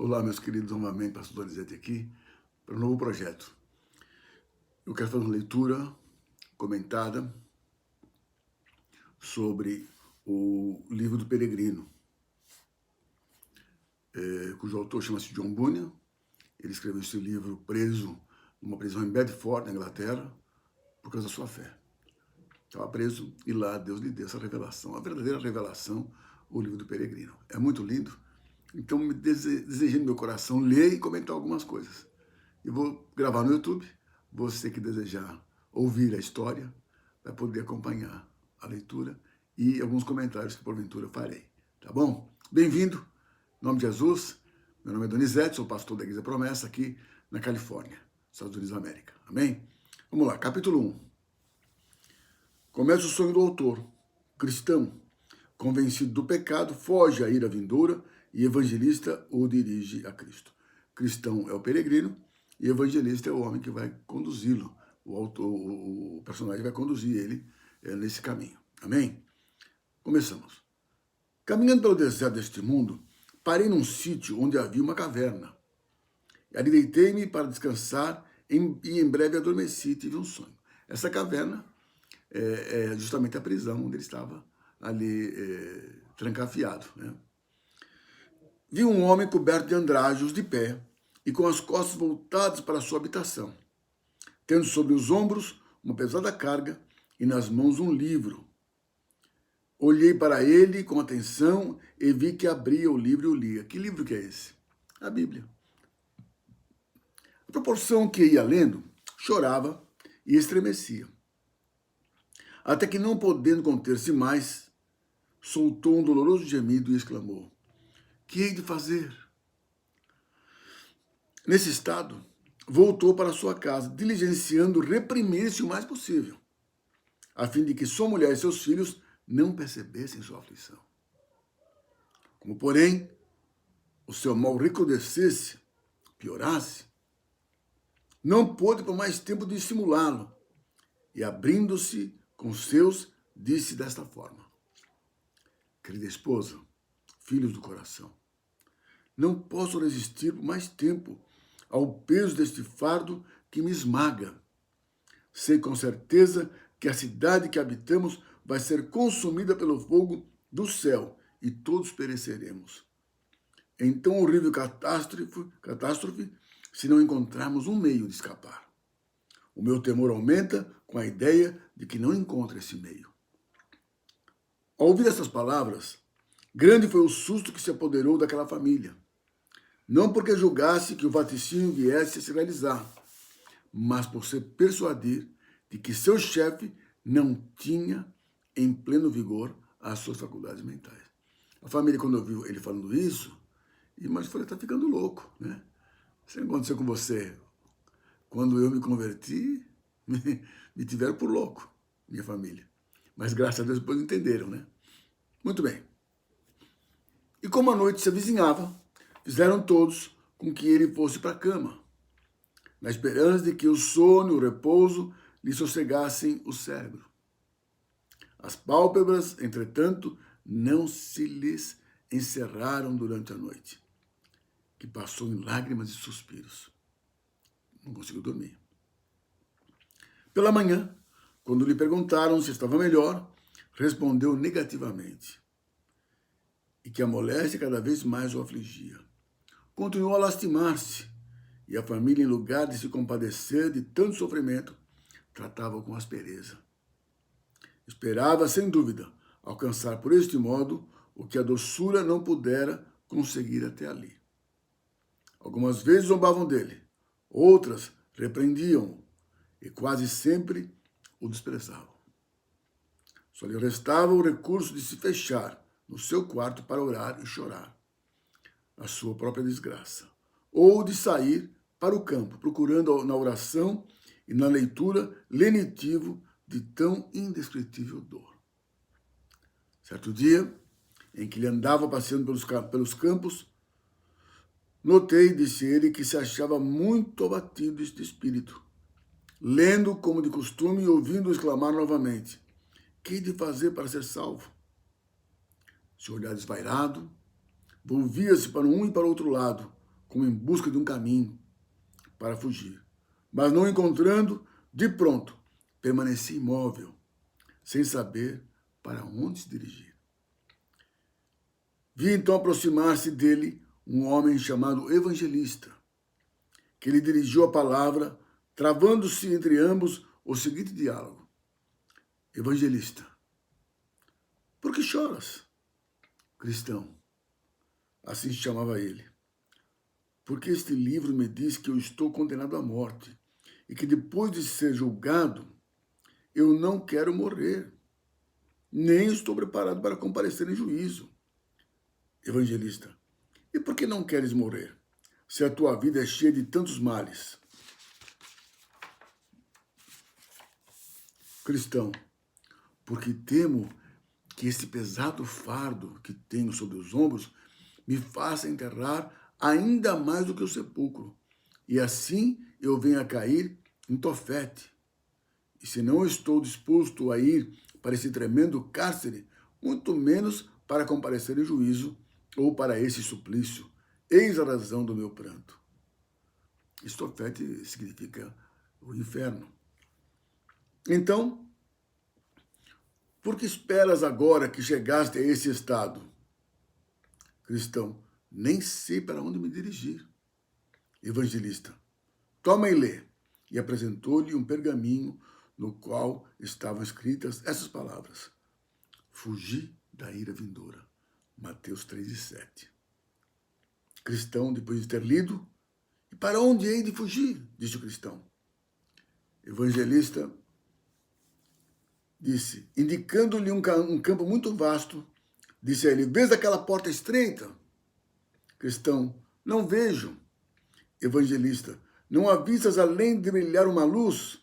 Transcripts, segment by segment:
Olá, meus queridos, novamente, Pastor Donizete aqui, para um novo projeto. Eu quero fazer uma leitura comentada sobre o livro do Peregrino, cujo autor chama-se John Bunyan. Ele escreveu esse livro preso numa prisão em Bedford, na Inglaterra, por causa da sua fé. Estava preso e lá Deus lhe deu essa revelação, a verdadeira revelação, o livro do Peregrino. É muito lindo. Então, me desejei no meu coração ler e comentar algumas coisas. Eu vou gravar no YouTube. Você que desejar ouvir a história vai poder acompanhar a leitura e alguns comentários que porventura farei. Tá bom? Bem-vindo. Em nome de Jesus. Meu nome é Donizete, sou pastor da Igreja Promessa aqui na Califórnia, Estados Unidos da América. Amém? Vamos lá, capítulo 1. Começa o sonho do autor. Cristão, convencido do pecado, foge à ira vindoura e evangelista o dirige a Cristo. Cristão é o peregrino e evangelista é o homem que vai conduzi-lo. O personagem vai conduzir ele nesse caminho. Amém? Começamos. Caminhando pelo deserto deste mundo, parei num sítio onde havia uma caverna. Ali deitei-me para descansar e em breve adormeci e tive um sonho. Essa caverna é justamente a prisão onde ele estava ali trancafiado, né? Vi um homem coberto de andrajos de pé e com as costas voltadas para a sua habitação, tendo sobre os ombros uma pesada carga e nas mãos um livro. Olhei para ele com atenção e vi que abria o livro e o lia. Que livro que é esse? A Bíblia. À proporção que ia lendo, chorava e estremecia. Até que, não podendo conter-se mais, soltou um doloroso gemido e exclamou: que hei de fazer? Nesse estado, voltou para sua casa, diligenciando reprimir-se o mais possível, a fim de que sua mulher e seus filhos não percebessem sua aflição. Como, porém, o seu mal recrudescesse, piorasse, não pôde por mais tempo dissimulá-lo, e abrindo-se com seus, disse desta forma: querida esposa, filhos do coração, não posso resistir por mais tempo ao peso deste fardo que me esmaga. Sei com certeza que a cidade que habitamos vai ser consumida pelo fogo do céu e todos pereceremos. Então, horrível catástrofe se não encontrarmos um meio de escapar. O meu temor aumenta com a ideia de que não encontro esse meio. Ao ouvir essas palavras, grande foi o susto que se apoderou daquela família. Não porque julgasse que o vaticínio viesse a se realizar, mas por se persuadir de que seu chefe não tinha em pleno vigor as suas faculdades mentais. A família, quando ouviu ele falando isso, mas falou: está ficando louco, né? Isso aconteceu com você. Quando eu me converti, me tiveram por louco, minha família. Mas graças a Deus depois entenderam, né? Muito bem. E como a noite se avizinhava, fizeram todos com que ele fosse para a cama, na esperança de que o sono e o repouso lhe sossegassem o cérebro. As pálpebras, entretanto, não se lhes encerraram durante a noite, que passou em lágrimas e suspiros. Não conseguiu dormir. Pela manhã, quando lhe perguntaram se estava melhor, respondeu negativamente, e que a moléstia cada vez mais o afligia. Continuou a lastimar-se, e a família, em lugar de se compadecer de tanto sofrimento, tratava-o com aspereza. Esperava, sem dúvida, alcançar por este modo o que a doçura não pudera conseguir até ali. Algumas vezes zombavam dele, outras repreendiam-o, e quase sempre o desprezavam. Só lhe restava o recurso de se fechar no seu quarto para orar e chorar a sua própria desgraça, ou de sair para o campo, procurando na oração e na leitura lenitivo de tão indescritível dor. Certo dia, em que ele andava passeando pelos campos, notei, disse ele, que se achava muito abatido de espírito, lendo como de costume e ouvindo exclamar novamente: que hei de fazer para ser salvo? Seu olhar desvairado, volvia-se para um e para o outro lado, como em busca de um caminho para fugir. Mas não encontrando, de pronto, permaneci imóvel, sem saber para onde se dirigir. Vi então aproximar-se dele um homem chamado Evangelista, que lhe dirigiu a palavra, travando-se entre ambos o seguinte diálogo. Evangelista, por que choras? Cristão, assim se chamava ele. Porque este livro me diz que eu estou condenado à morte e que depois de ser julgado, eu não quero morrer, nem estou preparado para comparecer em juízo. Evangelista, e por que não queres morrer, se a tua vida é cheia de tantos males? Cristão, porque temo que esse pesado fardo que tenho sobre os ombros me faça enterrar ainda mais do que o sepulcro, e assim eu venha a cair em Tofete. E se não estou disposto a ir para esse tremendo cárcere, muito menos para comparecer em juízo ou para esse suplício. Eis a razão do meu pranto. Tofete significa o inferno. Então, por que esperas agora que chegaste a esse estado? Cristão, nem sei para onde me dirigir. Evangelista, toma e lê. E apresentou-lhe um pergaminho no qual estavam escritas essas palavras. Fugi da ira vindoura. Mateus 3:7. Cristão, depois de ter lido, e para onde hei de fugir? Disse o cristão. Evangelista disse, indicando-lhe um campo muito vasto, disse a ele, vês aquela porta estreita? Cristão, não vejo. Evangelista, não avistas além de brilhar uma luz?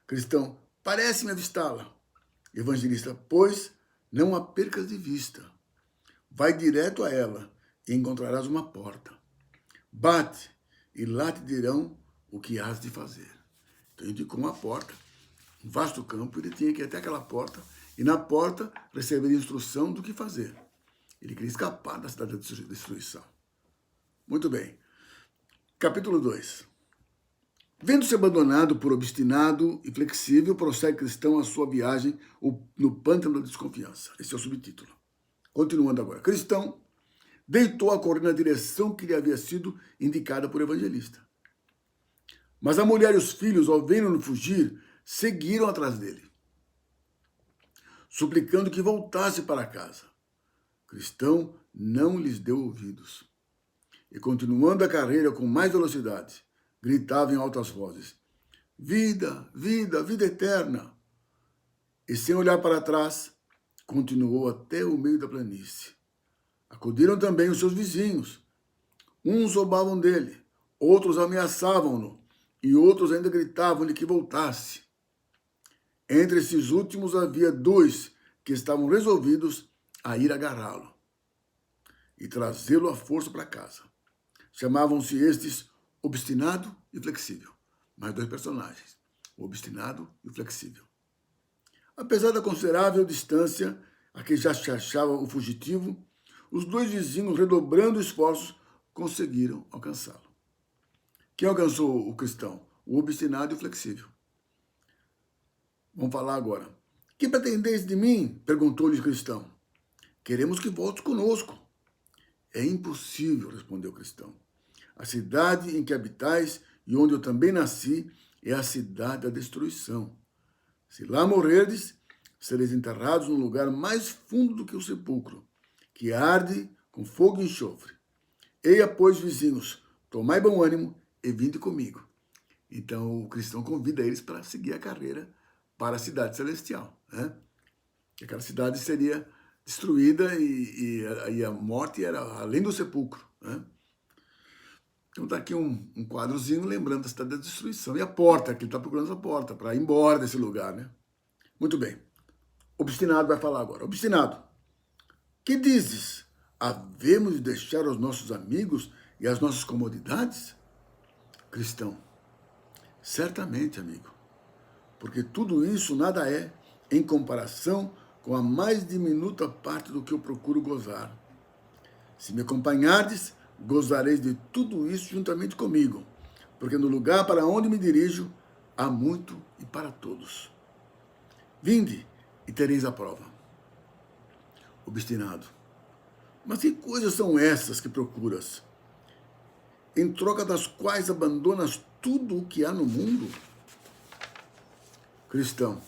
Cristão, parece-me avistá-la. Evangelista, pois não a percas de vista. Vai direto a ela e encontrarás uma porta. Bate e lá te dirão o que has de fazer. Então, indicou uma porta, um vasto campo, ele tinha que ir até aquela porta e na porta receberia instrução do que fazer. Ele queria escapar da cidade da destruição. Muito bem. Capítulo 2. Vendo-se abandonado por obstinado e flexível, prossegue cristão a sua viagem no pântano da desconfiança. Esse é o subtítulo. Continuando agora. Cristão deitou a correr na direção que lhe havia sido indicada por evangelista. Mas a mulher e os filhos, ao vendo-no fugir, seguiram atrás dele, suplicando que voltasse para casa. Cristão não lhes deu ouvidos. E continuando a carreira com mais velocidade, gritava em altas vozes, vida, vida, vida eterna. E sem olhar para trás, continuou até o meio da planície. Acudiram também os seus vizinhos. Uns zombavam dele, outros ameaçavam-no, e outros ainda gritavam-lhe que voltasse. Entre esses últimos havia 2 que estavam resolvidos a ir agarrá-lo e trazê-lo à força para casa. Chamavam-se estes obstinado e flexível. Mais 2 personagens, o obstinado e o flexível. Apesar da considerável distância a que já se achava o fugitivo, os 2 vizinhos, redobrando esforços, conseguiram alcançá-lo. Quem alcançou o cristão? O obstinado e o flexível. Vamos falar agora. Que pretendeis de mim? Perguntou-lhe o cristão. Queremos que voltes conosco. É impossível, respondeu o cristão. A cidade em que habitais e onde eu também nasci é a cidade da destruição. Se lá morrerdes, sereis enterrados num lugar mais fundo do que o sepulcro, que arde com fogo e enxofre. Eia, pois, vizinhos, tomai bom ânimo e vinde comigo. Então, o cristão convida eles para seguir a carreira para a cidade celestial, né? Aquela cidade seria destruída e a morte era além do sepulcro, né? Então está aqui um quadrozinho lembrando da cidade da destruição. E a porta, que ele está procurando essa porta para ir embora desse lugar, né? Muito bem. Obstinado vai falar agora. Obstinado, que dizes? Havemos de deixar os nossos amigos e as nossas comodidades? Cristão, certamente, amigo, porque tudo isso nada é em comparação com a mais diminuta parte do que eu procuro gozar. Se me acompanhardes, gozareis de tudo isso juntamente comigo, porque no lugar para onde me dirijo há muito e para todos. Vinde e tereis a prova. Obstinado. Mas que coisas são essas que procuras, em troca das quais abandonas tudo o que há no mundo? Cristão,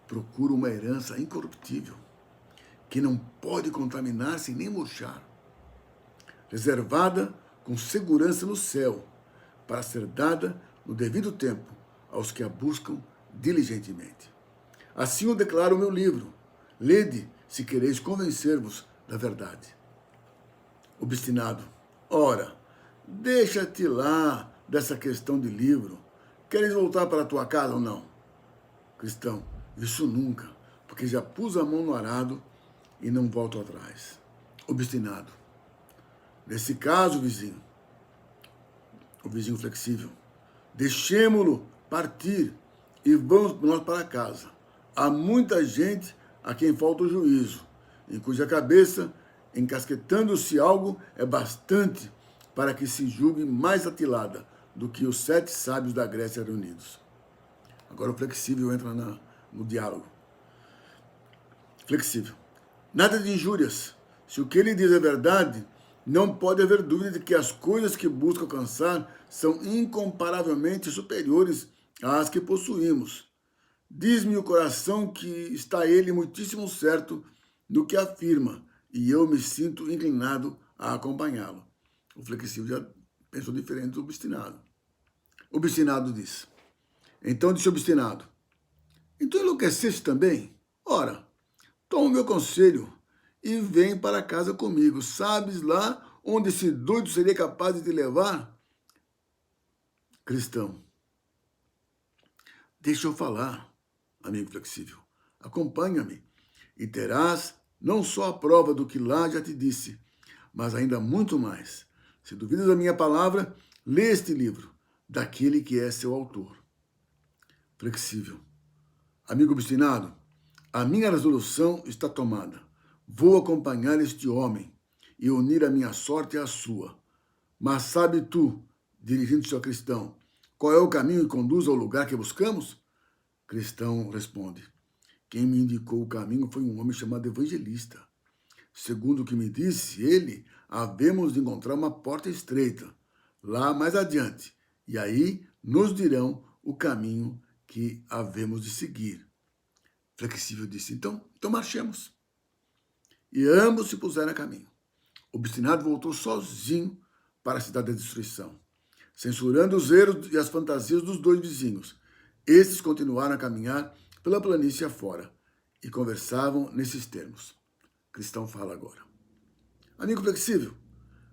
procura uma herança incorruptível, que não pode contaminar-se nem murchar, reservada com segurança no céu, para ser dada no devido tempo aos que a buscam diligentemente. Assim o declara o meu livro. Lede, se quereis convencer-vos da verdade. Obstinado. Ora, deixa-te lá dessa questão de livro. Queres voltar para a tua casa ou não? Cristão, isso nunca, porque já pus a mão no arado e não volto atrás. Obstinado. Nesse caso, vizinho, o vizinho flexível, deixemo-lo partir e vamos nós para casa. Há muita gente a quem falta o juízo, em cuja cabeça, encasquetando-se algo, é bastante para que se julgue mais atilada do que os 7 sábios da Grécia reunidos. Agora o flexível entra no diálogo. Flexível. Nada de injúrias. Se o que ele diz é verdade, não pode haver dúvida de que as coisas que busca alcançar são incomparavelmente superiores às que possuímos. Diz-me o coração que está ele muitíssimo certo do que afirma, e eu me sinto inclinado a acompanhá-lo. O flexível já pensou diferente do obstinado. O obstinado diz. Então disse o obstinado, então enlouqueceste também? Ora, toma o meu conselho e vem para casa comigo. Sabes lá onde esse doido seria capaz de te levar? Cristão. Deixa eu falar, amigo flexível. Acompanha-me e terás não só a prova do que lá já te disse, mas ainda muito mais. Se duvidas da minha palavra, lê este livro, daquele que é seu autor. Flexível. Amigo obstinado, a minha resolução está tomada. Vou acompanhar este homem e unir a minha sorte à sua. Mas sabe tu, dirigindo-se ao cristão, qual é o caminho que conduz ao lugar que buscamos? Cristão responde, quem me indicou o caminho foi um homem chamado Evangelista. Segundo o que me disse ele, havemos de encontrar uma porta estreita, lá mais adiante, e aí nos dirão o caminho que havemos de seguir. Flexível disse, então marchemos. E ambos se puseram a caminho. O obstinado voltou sozinho para a cidade da destruição, censurando os erros e as fantasias dos 2 vizinhos. Estes continuaram a caminhar pela planície afora e conversavam nesses termos. Cristão fala agora. Amigo flexível,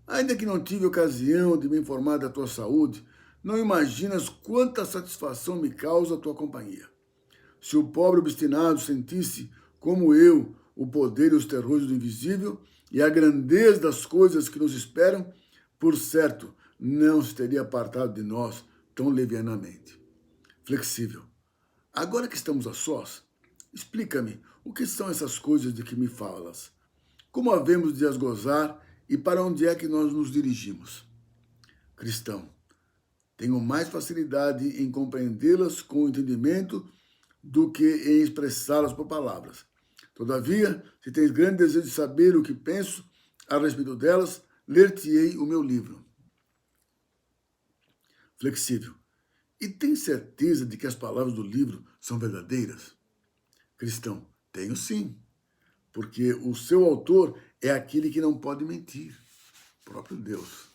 ainda que não tive ocasião de me informar da tua saúde, não imaginas quanta satisfação me causa a tua companhia. Se o pobre obstinado sentisse, como eu, o poder e os terrores do invisível e a grandeza das coisas que nos esperam, por certo, não se teria apartado de nós tão levianamente. Flexível. Agora que estamos a sós, explica-me o que são essas coisas de que me falas. Como havemos de as gozar e para onde é que nós nos dirigimos? Cristão. Tenho mais facilidade em compreendê-las com o entendimento do que em expressá-las por palavras. Todavia, se tens grande desejo de saber o que penso a respeito delas, ler-te-ei o meu livro. Flexível. E tens certeza de que as palavras do livro são verdadeiras? Cristão. Tenho sim, porque o seu autor é aquele que não pode mentir, o próprio Deus.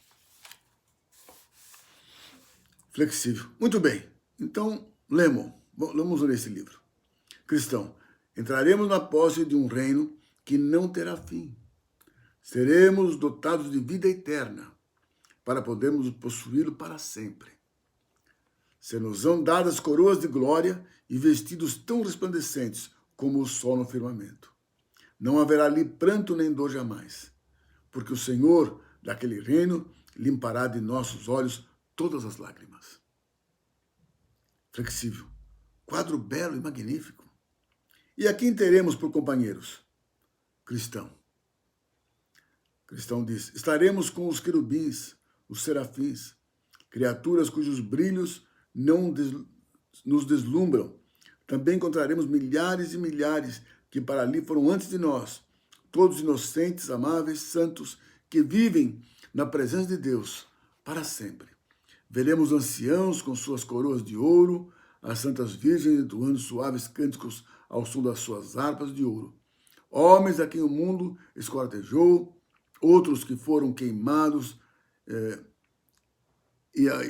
Flexível. Muito bem. Então, vamos ler esse livro. Cristão. Entraremos na posse de um reino que não terá fim. Seremos dotados de vida eterna, para podermos possuí-lo para sempre. Ser-nos-ão dadas coroas de glória e vestidos tão resplandecentes como o sol no firmamento. Não haverá ali pranto nem dor jamais, porque o Senhor daquele reino limpará de nossos olhos todas as lágrimas. Flexível. Quadro belo e magnífico. E a quem teremos por companheiros? Cristão. Cristão diz, estaremos com os querubins, os serafins, criaturas cujos brilhos não nos deslumbram. Também encontraremos milhares e milhares que para ali foram antes de nós, todos inocentes, amáveis, santos, que vivem na presença de Deus para sempre. Veremos anciãos com suas coroas de ouro, as santas virgens entoando suaves cânticos ao som das suas harpas de ouro. Homens a quem o mundo esquartejou, outros que foram queimados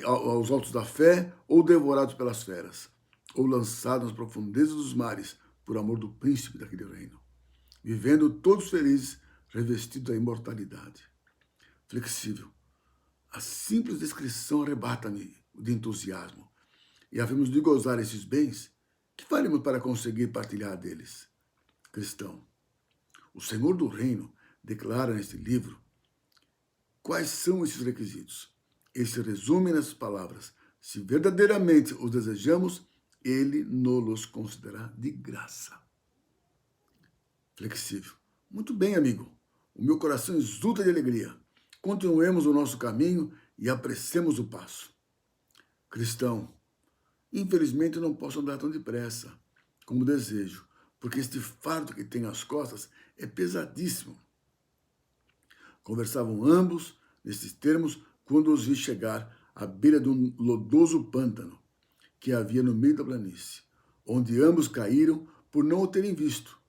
aos altos da fé, ou devorados pelas feras, ou lançados nas profundezas dos mares, por amor do príncipe daquele reino, vivendo todos felizes, revestidos da imortalidade. Flexível. A simples descrição arrebata-me de entusiasmo. E havemos de gozar esses bens, que faremos para conseguir partilhar deles? Cristão. O Senhor do Reino declara neste livro quais são esses requisitos. Ele se resume nas palavras: se verdadeiramente os desejamos, ele nos concederá de graça. Flexível. Muito bem, amigo. O meu coração exulta de alegria. Continuemos o nosso caminho e apressemos o passo. Cristão. Infelizmente, eu não posso andar tão depressa como desejo, porque este fardo que tenho às costas é pesadíssimo. Conversavam ambos nesses termos quando os vi chegar à beira de um lodoso pântano que havia no meio da planície, onde ambos caíram por não o terem visto.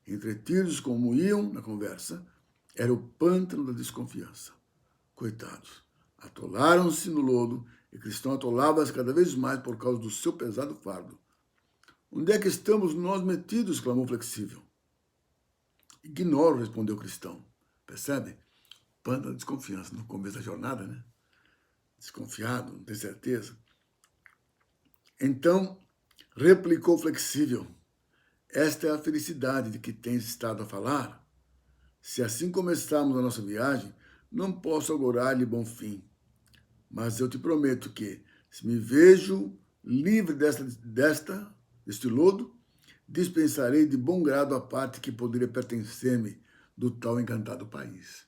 Entretidos como iam na conversa, era o pântano da desconfiança. Coitados, atolaram-se no lodo e Cristão atolava-se cada vez mais por causa do seu pesado fardo. Onde é que estamos nós metidos? Clamou Flexível. Ignoro, respondeu Cristão. Percebe? Pântano da desconfiança, no começo da jornada, né? Desconfiado, não tem certeza. Então, replicou Flexível, esta é a felicidade de que tens estado a falar? Se assim começarmos a nossa viagem, não posso augurar-lhe bom fim. Mas eu te prometo que, se me vejo livre deste lodo, dispensarei de bom grado a parte que poderia pertencer-me do tal encantado país.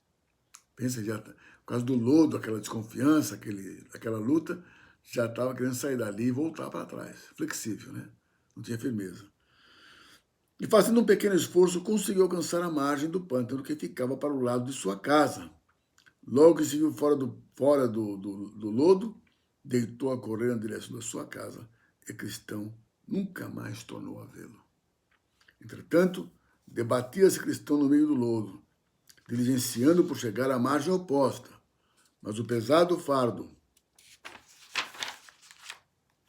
Pensa, já, por causa do lodo, aquela desconfiança, aquela luta, já estava querendo sair dali e voltar para trás. Flexível, né? Não tinha firmeza. E fazendo um pequeno esforço, conseguiu alcançar a margem do pântano que ficava para o lado de sua casa. Logo que se viu fora do lodo, deitou a correr na direção da sua casa e Cristão nunca mais tornou a vê-lo. Entretanto, debatia-se Cristão no meio do lodo, diligenciando por chegar à margem oposta, mas o pesado fardo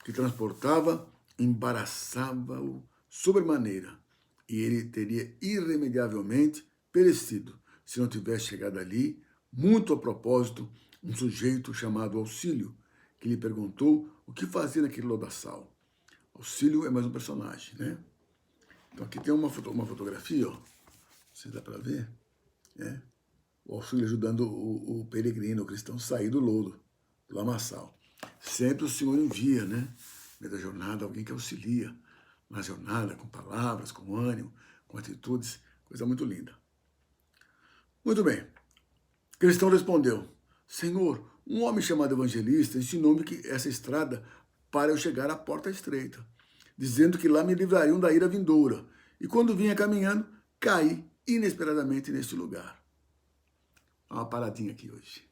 que transportava embaraçava-o sobremaneira, e ele teria irremediavelmente perecido se não tivesse chegado ali, muito a propósito, um sujeito chamado Auxílio, que lhe perguntou o que fazia naquele lodaçal. Auxílio é mais um personagem, né? Então aqui tem uma fotografia, ó, não sei se dá para ver, né? O Auxílio ajudando o peregrino, o cristão, sair do lodo, do lamaçal. Sempre o Senhor envia, né? No meio da jornada, alguém que auxilia na jornada, com palavras, com ânimo, com atitudes, coisa muito linda. Muito bem. Cristão respondeu: Senhor, um homem chamado Evangelista ensinou-me que essa estrada para eu chegar à porta estreita, dizendo que lá me livrariam da ira vindoura. E quando vinha caminhando, caí inesperadamente neste lugar. Dá uma paradinha aqui hoje.